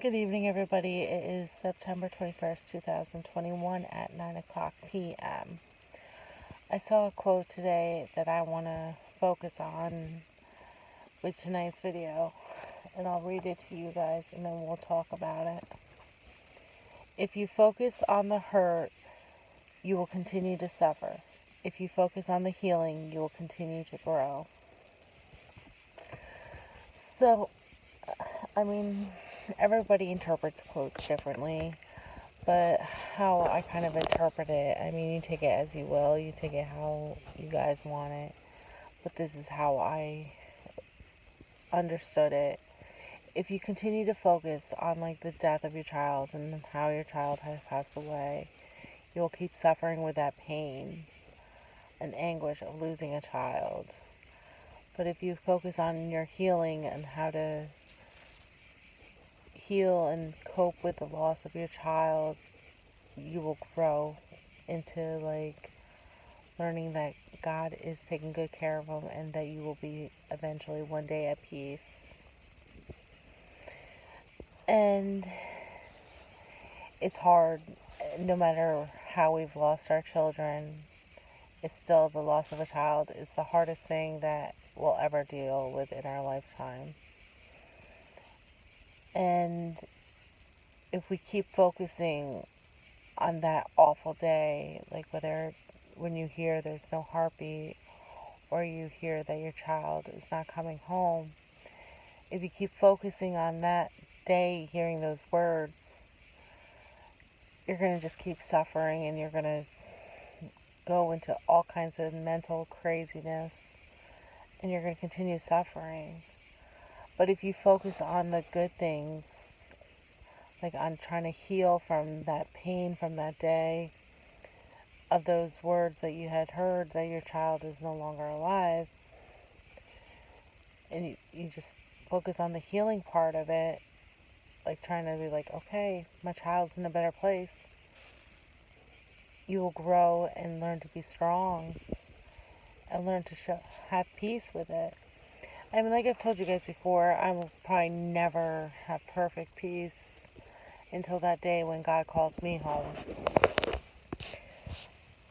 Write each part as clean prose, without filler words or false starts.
Good evening, everybody. It is September 21st, 2021 at 9 o'clock p.m. I saw a quote today that I want to focus on with tonight's video, and I'll read it to you guys and then we'll talk about it. If you focus on the hurt, you will continue to suffer. If you focus on the healing, you will continue to grow. So, everybody interprets quotes differently, but how I kind of interpret it, you take it as you will, you take it how you guys want it, but this is how I understood it. If you continue to focus on the death of your child and how your child has passed away, you'll keep suffering with that pain and anguish of losing a child. But if you focus on your healing and how to heal and cope with the loss of your child, you will grow into learning that God is taking good care of them and that you will be eventually one day at peace. And it's hard, no matter how we've lost our children, it's still the loss of a child is the hardest thing that we'll ever deal with in our lifetime. And if we keep focusing on that awful day, whether when you hear there's no heartbeat or you hear that your child is not coming home, if you keep focusing on that day, hearing those words, you're going to just keep suffering and you're going to go into all kinds of mental craziness and you're going to continue suffering. But if you focus on the good things, on trying to heal from that pain from that day, of those words that you had heard that your child is no longer alive, and you just focus on the healing part of it, trying to be okay, my child's in a better place, you will grow and learn to be strong and learn to have peace with it. Like I've told you guys before, I will probably never have perfect peace until that day when God calls me home.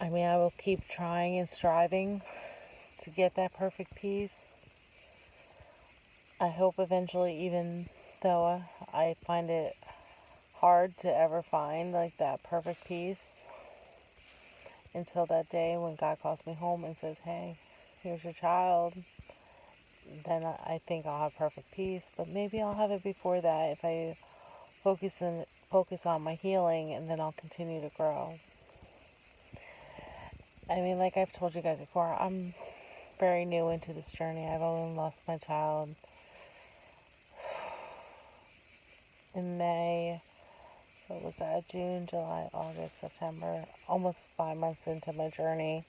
I will keep trying and striving to get that perfect peace. I hope eventually, even though I find it hard to ever find that perfect peace, until that day when God calls me home and says, hey, here's your child, then I think I'll have perfect peace. But maybe I'll have it before that if I focus on my healing, and then I'll continue to grow. Like I've told you guys before, I'm very new into this journey. I've only lost my child in May. So was that June, July, August, September, almost 5 months into my journey,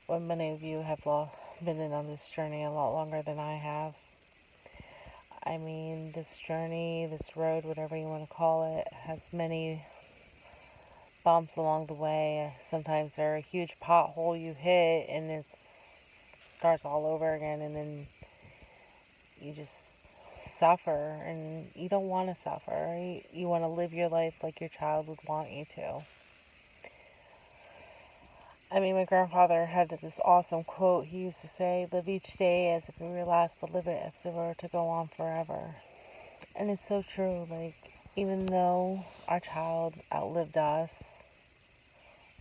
when many of you have been in on this journey a lot longer than I have. This journey, this road, whatever you want to call it, has many bumps along the way. Sometimes they're a huge pothole you hit and it starts all over again, and then you just suffer, and you don't want to suffer. You want to live your life like your child would want you to. My grandfather had this awesome quote. He used to say, live each day as if it were your last, but live it as if it were to go on forever. And it's so true. Even though our child outlived us,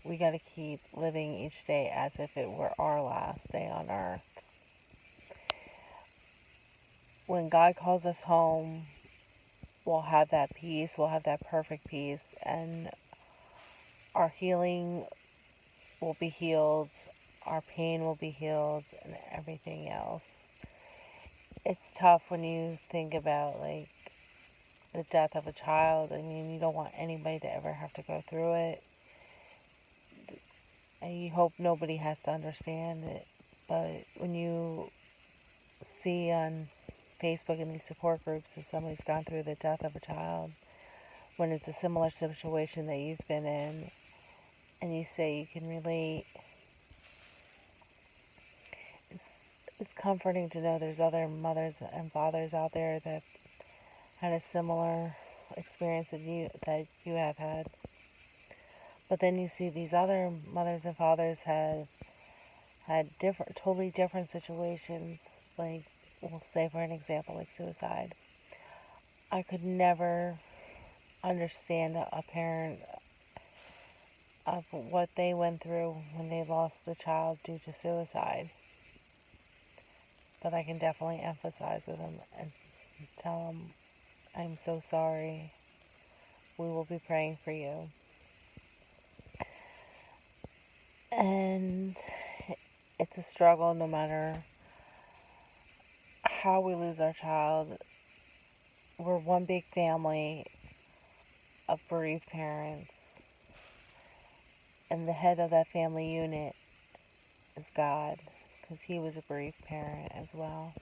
we got to keep living each day as if it were our last day on earth. When God calls us home, we'll have that peace, we'll have that perfect peace, and our healing will be healed, our pain will be healed, and everything else. It's tough when you think about the death of a child. You don't want anybody to ever have to go through it, and you hope nobody has to understand it. But when you see on Facebook in these support groups that somebody's gone through the death of a child, when it's a similar situation that you've been in, and you say you can relate, it's comforting to know there's other mothers and fathers out there that had a similar experience that you have had. But then you see these other mothers and fathers have had totally different situations. Like, we'll say for an example, like suicide. I could never understand a parent of what they went through when they lost a child due to suicide. But I can definitely emphasize with them and tell them, I'm so sorry. We will be praying for you. And it's a struggle no matter how we lose our child. We're one big family of bereaved parents. And the head of that family unit is God, because He was a bereaved parent as well.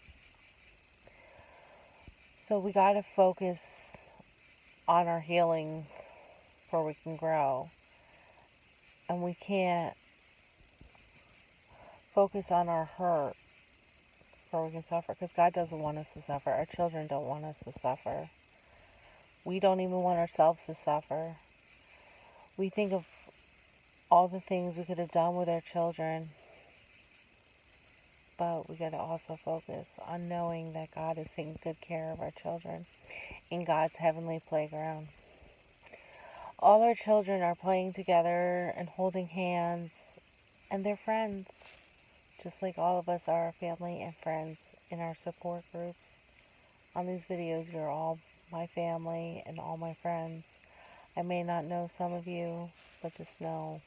So we got to focus on our healing before we can grow. And we can't focus on our hurt before we can suffer, because God doesn't want us to suffer. Our children don't want us to suffer. We don't even want ourselves to suffer. We think of all the things we could have done with our children, but we got to also focus on knowing that God is taking good care of our children in God's heavenly playground. All our children are playing together and holding hands, and they're friends, just like all of us are family and friends in our support groups. On these videos, you're all my family and all my friends. I may not know some of you, but just know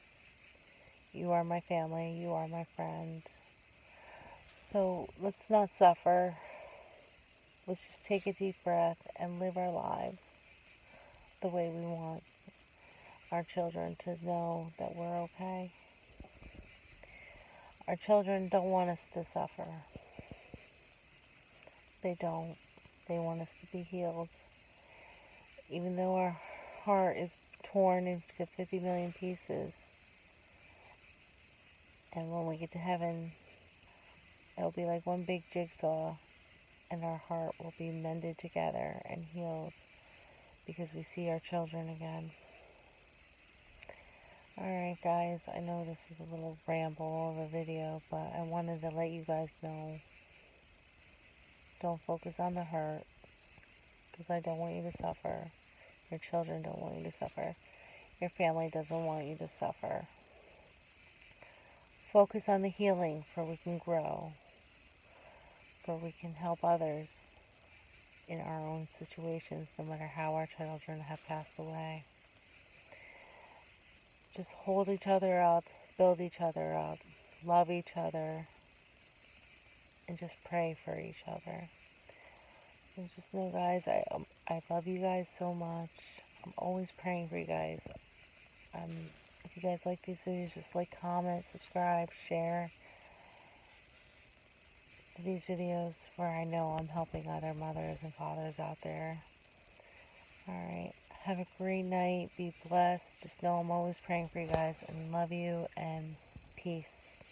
you are my family, you are my friend. So let's not suffer. Let's just take a deep breath and live our lives the way we want our children to know that we're okay. Our children don't want us to suffer. They don't. They want us to be healed. Even though our heart is torn into 50 million pieces, and when we get to heaven, it'll be like one big jigsaw, and our heart will be mended together and healed because we see our children again. Alright guys, I know this was a little ramble of a video, but I wanted to let you guys know, don't focus on the hurt, because I don't want you to suffer. Your children don't want you to suffer. Your family doesn't want you to suffer. Focus on the healing, for we can grow, for we can help others in our own situations, no matter how our children have passed away. Just hold each other up, build each other up, love each other, and just pray for each other. And just know, guys, I love you guys so much. I'm always praying for you guys. If you guys like these videos, just like, comment, subscribe, share to these videos, where I know I'm helping other mothers and fathers out there. Alright, have a great night. Be blessed. Just know I'm always praying for you guys, and love you, and peace.